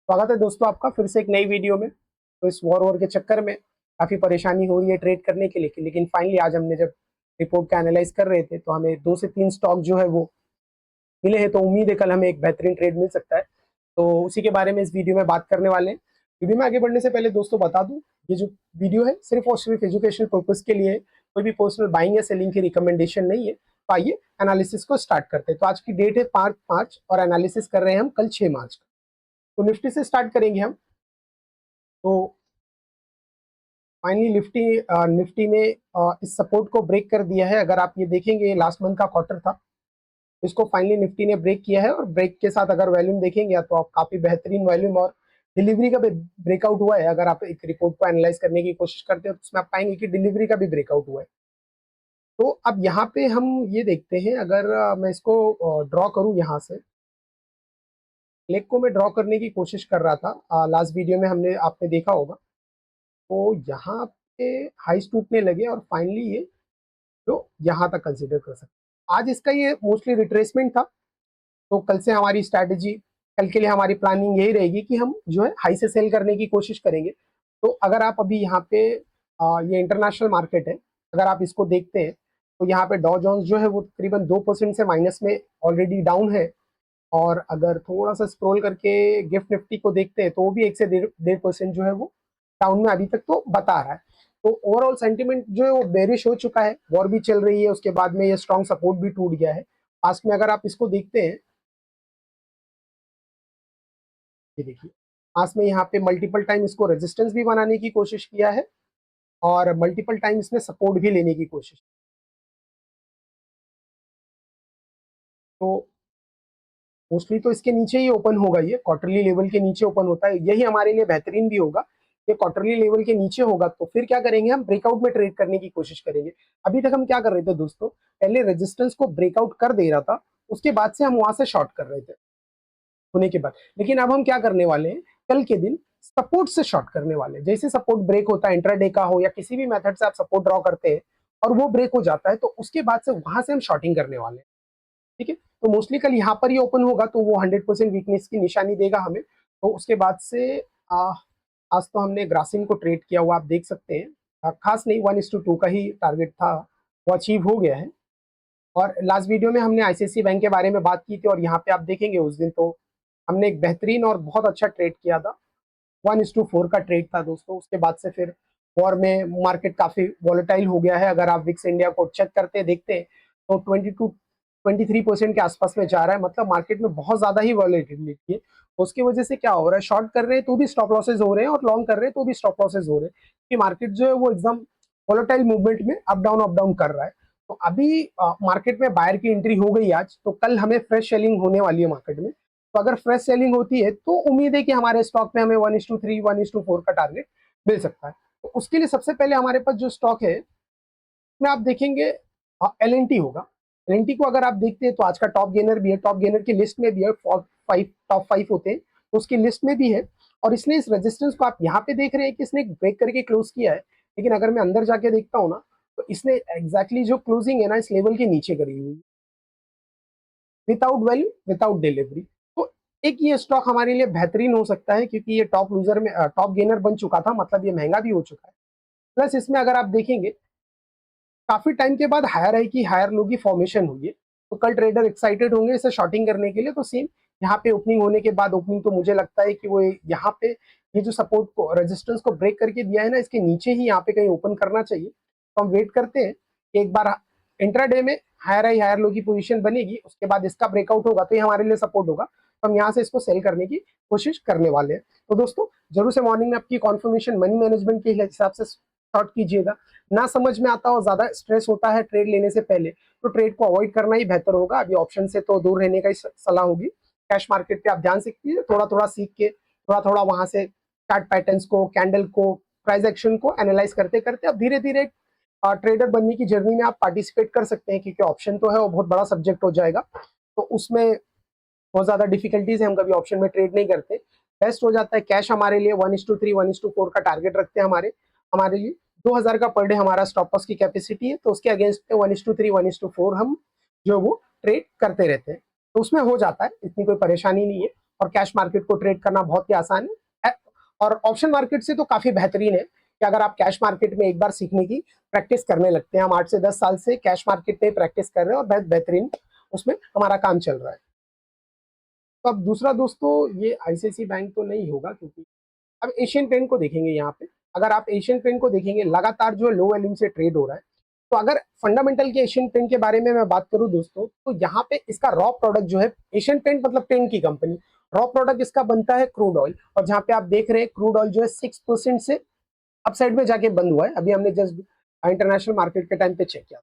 स्वागत है दोस्तों आपका फिर से एक नई वीडियो में। तो इस वॉर के चक्कर में काफ़ी परेशानी हो रही है ट्रेड करने के लिए, लेकिन फाइनली आज हमने जब रिपोर्ट का एनालाइज कर रहे थे तो हमें 2 से 3 स्टॉक जो है वो मिले हैं। तो उम्मीद है कल हमें एक बेहतरीन ट्रेड मिल सकता है। तो उसी के बारे में इस वीडियो में बात करने वाले हैं। वीडियो में आगे बढ़ने से पहले दोस्तों बता दूं, ये जो वीडियो है सिर्फ और सिर्फ एजुकेशनल पर्पज के लिए है। कोई भी पर्सनल बाइंग या सेलिंग की रिकमेंडेशन नहीं है। तो आइए एनालिसिस को स्टार्ट करते हैं। तो आज की डेट है 5/5 और एनालिसिस कर रहे हैं हम कल 6 मार्च का। तो निफ्टी से स्टार्ट करेंगे हम। तो फाइनली निफ्टी ने इस सपोर्ट को ब्रेक कर दिया है। अगर आप ये देखेंगे, लास्ट मंथ का क्वार्टर था, इसको फाइनली निफ्टी ने ब्रेक किया है और ब्रेक के साथ अगर वॉल्यूम देखेंगे तो आप काफी बेहतरीन वॉल्यूम और डिलीवरी का भी ब्रेकआउट हुआ है। अगर आप एक रिपोर्ट को एनालाइज करने की कोशिश करते हैं तो उसमें आप पाएंगे कि डिलीवरी का भी ब्रेकआउट हुआ है। तो अब यहाँ पे हम ये देखते हैं, अगर मैं इसको ड्रॉ करूँ यहाँ से, लेग को मैं ड्रॉ करने की कोशिश कर रहा था लास्ट वीडियो में, हमने आपने देखा होगा। तो यहाँ पे हाइस टूटने लगे और फाइनली ये जो यहाँ तक कंसीडर कर सकते हैं। आज इसका ये मोस्टली रिट्रेसमेंट था। तो कल से हमारी स्ट्रैटेजी, कल के लिए हमारी प्लानिंग यही रहेगी कि हम जो है हाई से सेल करने की कोशिश करेंगे। तो अगर आप अभी यहाँ पे ये इंटरनेशनल मार्केट है, अगर आप इसको देखते हैं तो यहाँ पे डॉ जोन्स जो है वो तकरीबन 2% से माइनस में ऑलरेडी डाउन है। और अगर थोड़ा सा स्क्रॉल करके गिफ्ट निफ्टी को देखते हैं तो वो भी 1 से 1.5% जो है वो डाउन में अभी तक तो बता रहा है। तो ओवरऑल सेंटीमेंट जो है वो बेरिश हो चुका है, वॉर भी चल रही है, उसके बाद में ये स्ट्रॉन्ग सपोर्ट भी टूट गया है। पास्ट में अगर आप इसको देखते हैं, ये देखिए, पास्ट में यहाँ पे मल्टीपल टाइम इसको रेजिस्टेंस भी बनाने की कोशिश किया है और मल्टीपल टाइम इसने सपोर्ट भी लेने की कोशिश। तो मोस्टली तो इसके नीचे ही ओपन होगा, ये क्वार्टरली लेवल के नीचे ओपन होता है, यही हमारे लिए बेहतरीन भी होगा। ये क्वार्टरली लेवल के नीचे होगा तो फिर क्या करेंगे, हम ब्रेकआउट में ट्रेड करने की कोशिश करेंगे। अभी तक हम क्या कर रहे थे दोस्तों, पहले रेजिस्टेंस को ब्रेकआउट कर दे रहा था, उसके बाद से हम वहां से शॉर्ट कर रहे थे होने के बाद। लेकिन अब हम क्या करने वाले हैं, कल के दिन सपोर्ट से शॉर्ट करने वाले हैं। जैसे सपोर्ट ब्रेक होता है, इंट्राडे का हो या किसी भी मेथड से आप सपोर्ट ड्रॉ करते हैं और वो ब्रेक हो जाता है, तो उसके बाद से वहां से हम शॉर्टिंग करने वाले हैं। ठीक है, तो मोस्टली कल यहाँ पर ही ओपन होगा तो वो 100% वीकनेस की निशानी देगा हमें। तो उसके बाद से आज तो हमने ग्रासिम को ट्रेड किया हुआ, आप देख सकते हैं। खास नहीं, 1:2 का ही टारगेट था, वो अचीव हो गया है। और लास्ट वीडियो में हमने आईसीआईसीआई बैंक के बारे में बात की थी और यहाँ पे आप देखेंगे उस दिन तो हमने एक बेहतरीन और बहुत अच्छा ट्रेड किया था। 1:4 का ट्रेड था दोस्तों। उसके बाद से फिर वॉर में मार्केट काफी वॉलेटाइल हो गया है। अगर आप विक्स इंडिया को चेक करते हैं, देखते हैं तो 23% के आसपास में जा रहा है, मतलब मार्केट में बहुत ज्यादा ही वॉलेटिलिटी है। उसकी वजह से क्या हो रहा है, शॉर्ट कर रहे हैं तो भी स्टॉप लॉसेज हो रहे हैं और लॉन्ग कर रहे हैं तो भी स्टॉप लॉसेज हो रहे हैं, कि मार्केट जो है वो एकदम वॉलेटाइल मूवमेंट में अप डाउन कर रहा है। तो अभी मार्केट में बायर की एंट्री हो गई आज, तो कल हमें फ्रेश सेलिंग होने वाली है मार्केट में। तो अगर फ्रेश सेलिंग होती है तो उम्मीद है कि हमारे स्टॉक में हमें 1:3 1:4 का टारगेट मिल सकता है। तो उसके लिए सबसे पहले हमारे पास जो स्टॉक है उसमें आप देखेंगे एल होगा। एल को अगर आप देखते हैं तो आज का टॉप गेनर भी है, टॉप गेनर की लिस्ट में भी है, टॉप 5 होते हैं तो उसकी लिस्ट में भी है। और इसने इस रेजिस्टेंस को आप यहाँ पे देख रहे हैं कि इसने ब्रेक करके क्लोज किया है। लेकिन अगर मैं अंदर जाके देखता हूँ ना, तो इसने एग्जैक्टली जो क्लोजिंग है ना इस लेवल के नीचे करी हुई, विदाउट वैल्यू विदाउट डिलीवरी। तो एक ये स्टॉक हमारे लिए बेहतरीन हो सकता है, क्योंकि ये टॉप लूजर में टॉप गेनर बन चुका था, मतलब ये महंगा भी हो चुका है। प्लस इसमें अगर आप देखेंगे काफी टाइम के बाद हायर हाई की हायर लो की फॉर्मेशन हुई है। तो कल ट्रेडर एक्साइटेड होंगे इसे शॉर्टिंग करने के लिए। तो सेम यहाँ पे ओपनिंग होने के बाद, ओपनिंग तो मुझे लगता है कि वो यहाँ पे ये जो सपोर्ट को रेजिस्टेंस को ब्रेक करके दिया है ना, इसके नीचे ही यहाँ पे कहीं ओपन करना चाहिए। तो हम वेट करते हैं कि एक बार इंट्राडे में हायर हाई हायर लो की पोजीशन बनेगी, उसके बाद इसका ब्रेकआउट होगा तो ये हमारे लिए सपोर्ट होगा। तो हम यहाँ से इसको सेल करने की कोशिश करने वाले हैं। तो दोस्तों जरूर से मॉर्निंग में आपकी कॉन्फर्मेशन मनी मैनेजमेंट के हिसाब से शॉर्ट कीजिएगा। ना समझ में आता हो, ज्यादा स्ट्रेस होता है ट्रेड लेने से पहले, तो ट्रेड को अवॉइड करना ही बेहतर होगा। अभी ऑप्शन से तो दूर रहने का ही सलाह होगी। कैश मार्केट पे आप ध्यान से कीजिए, थोड़ा थोड़ा सीख के, थोड़ा थोड़ा वहां से चार्ट पैटर्न्स को, कैंडल को, प्राइस एक्शन को एनालाइज करते करते अब धीरे धीरे ट्रेडर बनने की जर्नी में आप पार्टिसिपेट कर सकते हैं। क्योंकि ऑप्शन तो है वो बहुत बड़ा सब्जेक्ट हो जाएगा, तो उसमें बहुत ज्यादा डिफिकल्टीज है, हम कभी ऑप्शन में ट्रेड नहीं करते। बेस्ट हो जाता है कैश हमारे लिए। 1:3 1:4 का टारगेट रखते हैं हमारे हमारे लिए। 2000 का पर डे हमारा स्टॉप लॉस की कैपेसिटी है, तो उसके अगेंस्ट में 1:3 1:4 हम जो वो ट्रेड करते रहते हैं। तो उसमें हो जाता है, इतनी कोई परेशानी नहीं है। और कैश मार्केट को ट्रेड करना बहुत ही आसान है और ऑप्शन मार्केट से तो काफी बेहतरीन है कि अगर आप कैश मार्केट में एक बार सीखने की प्रैक्टिस करने लगते हैं। हम 8 से 10 साल से कैश मार्केट में प्रैक्टिस कर रहे हैं और बहुत बेहतरीन उसमें हमारा काम चल रहा है। तो अब दूसरा दोस्तों ये आईसीआईसी बैंक तो नहीं होगा, क्योंकि अब एशियन पेंट को देखेंगे यहाँ पे। अगर आप एशियन पेंट को देखेंगे लगातार जो लो वॉल्यूम से ट्रेड हो रहा है, तो अगर फंडामेंटल के एशियन पेंट के बारे में मैं बात करूं दोस्तों, तो यहाँ पे इसका रॉ प्रोडक्ट जो है, एशियन पेंट मतलब पेंट की कंपनी, रॉ प्रोडक्ट इसका बनता है क्रूड ऑयल। और जहाँ पे आप देख रहे हैं क्रूड ऑयल जो है 6% से अपसाइड में जाके बंद हुआ है। अभी हमने जस्ट इंटरनेशनल मार्केट के टाइम पे चेक किया।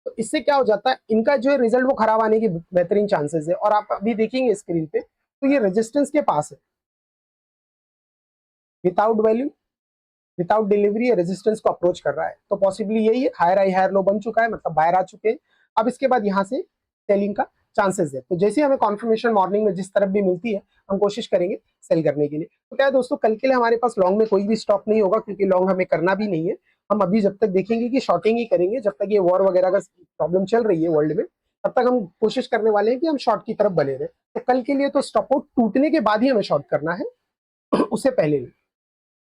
तो इससे क्या हो जाता है, इनका जो है रिजल्ट वो खराब आने की बेहतरीन चांसेस है। और आप अभी देखेंगे स्क्रीन पे, तो ये रेजिस्टेंस के पास है, without value without delivery resistance को अप्रोच कर रहा है। तो पॉसिबली यही है, हायर हाई हायर लो बन चुका है, मतलब बाहर आ चुके हैं। अब इसके बाद यहाँ से सेलिंग का चांसेस है। तो जैसे हमें कॉन्फर्मेशन मॉर्निंग में जिस तरफ भी मिलती है, हम कोशिश करेंगे सेल करने के लिए। तो क्या है दोस्तों, कल के लिए हमारे पास लॉन्ग में कोई भी स्टॉक नहीं होगा, क्योंकि लॉन्ग हमें करना भी नहीं है। हम अभी जब तक देखेंगे कि शॉर्टिंग ही करेंगे, जब तक ये वॉर वगैरह का प्रॉब्लम चल रही है वर्ल्ड में, तब तक हम कोशिश करने वाले हैं कि हम शॉर्ट की तरफ बने रहे। तो कल के लिए तो स्टॉप आउट टूटने के बाद ही हमें शॉर्ट करना है, उससे पहले नहीं।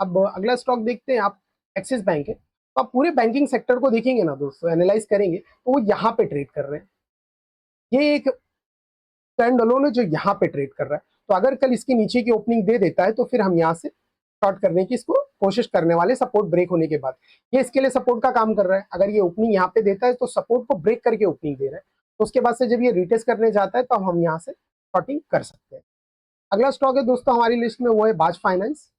अब अगला स्टॉक देखते हैं, आप एक्सिस बैंक है। तो आप पूरे बैंकिंग सेक्टर को देखेंगे ना दोस्तों, एनालाइज करेंगे, तो वो यहाँ पे ट्रेड कर रहे हैं। ये एक स्टैंड अलोन है जो यहाँ पे ट्रेड कर रहा है। तो अगर कल इसके नीचे की ओपनिंग दे देता है, तो फिर हम यहाँ से शॉर्ट करने की इसको कोशिश करने वाले, सपोर्ट ब्रेक होने के बाद। ये इसके लिए सपोर्ट का काम कर रहा है। अगर ये ओपनिंग यहाँ पे देता है, तो सपोर्ट को ब्रेक करके ओपनिंग दे रहा है। तो उसके बाद से जब ये रिटेस्ट करने जाता है, तो हम यहाँ से शॉर्टिंग कर सकते हैं। अगला स्टॉक है दोस्तों हमारी लिस्ट में, वो है बाज फाइनेंस।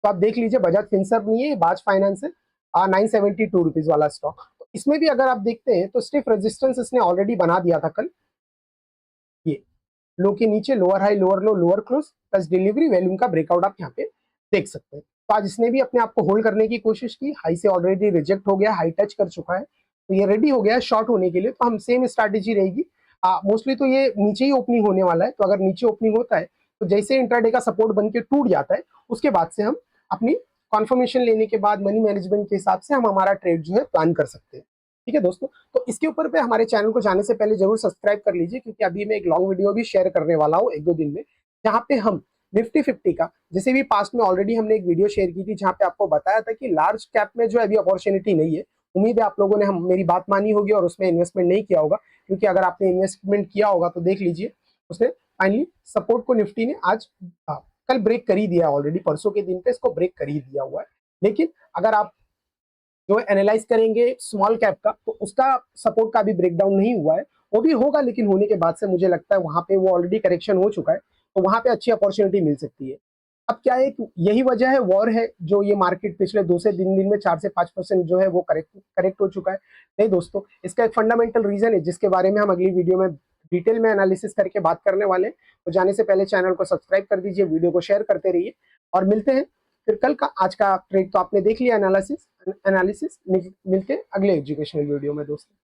तो आप देख लीजिए, बजाज फिनसर्व नहीं है, बाज फाइनेंस है। 972 रुपीज वाला स्टॉक। तो इसमें भी अगर आप देखते हैं, तो स्टिफ रेजिस्टेंस इसने ऑलरेडी बना दिया था कल। ये लो के नीचे लोअर हाई लोअर लो lower close plus delivery volume का ब्रेकआउट आप यहाँ पे देख सकते हैं। तो आज इसने भी अपने आप को होल्ड करने की कोशिश की, हाई से ऑलरेडी रिजेक्ट हो गया, हाई टच कर चुका है, तो ये रेडी हो गया है शॉर्ट होने के लिए। तो हम सेम स्ट्रैटेजी रहेगी। मोस्टली तो ये नीचे ही ओपनिंग होने वाला है। तो अगर नीचे ओपनिंग होता है, तो जैसे इंट्राडे का सपोर्ट बन के टूट जाता है, उसके बाद से हम अपनी कॉन्फर्मेशन लेने के बाद मनी मैनेजमेंट के हिसाब से हम हमारा ट्रेड जो है प्लान कर सकते हैं। ठीक है दोस्तों, तो इसके ऊपर पे हमारे चैनल को जाने से पहले जरूर सब्सक्राइब कर लीजिए, क्योंकि अभी मैं एक लॉन्ग वीडियो भी शेयर करने वाला हूँ 1-2 दिन में, जहाँ पे हम निफ्टी 50 का, जैसे भी पास्ट में ऑलरेडी हमने एक वीडियो शेयर की थी, जहाँ पे आपको बताया था कि लार्ज कैप में जो अभी अपॉर्चुनिटी नहीं है। उम्मीद है आप लोगों ने हम मेरी बात मानी होगी और उसमें इन्वेस्टमेंट नहीं किया होगा, क्योंकि अगर आपने इन्वेस्टमेंट किया होगा तो देख लीजिए, उसने फाइनली सपोर्ट को निफ्टी ने आज कल ब्रेक कर ही दिया, ऑलरेडी परसों के दिन पे इसको ब्रेक कर ही दिया हुआ है। लेकिन अगर आप जो एनालाइज करेंगे स्मॉल कैप का, तो उसका सपोर्ट का भी ब्रेकडाउन नहीं हुआ है। वो भी होगा, लेकिन होने के बाद से मुझे लगता है वहां पे वो ऑलरेडी करेक्शन हो चुका है, तो वहां पे अच्छी अपॉर्चुनिटी मिल सकती है। अब क्या है, यही वजह है, वॉर है, जो ये मार्केट पिछले 2 से 3 दिन में 4 से 5% जो है वो करेक्ट हो चुका है। नहीं दोस्तों, इसका एक फंडामेंटल रीजन है, जिसके बारे में हम अगली वीडियो में डिटेल में एनालिसिस करके बात करने वाले हैं। तो जाने से पहले चैनल को सब्सक्राइब कर दीजिए, वीडियो को शेयर करते रहिए, और मिलते हैं फिर कल का। आज का ट्रेड तो आपने देख लिया, एनालिसिस मिलते हैं अगले एजुकेशनल वीडियो में दोस्तों।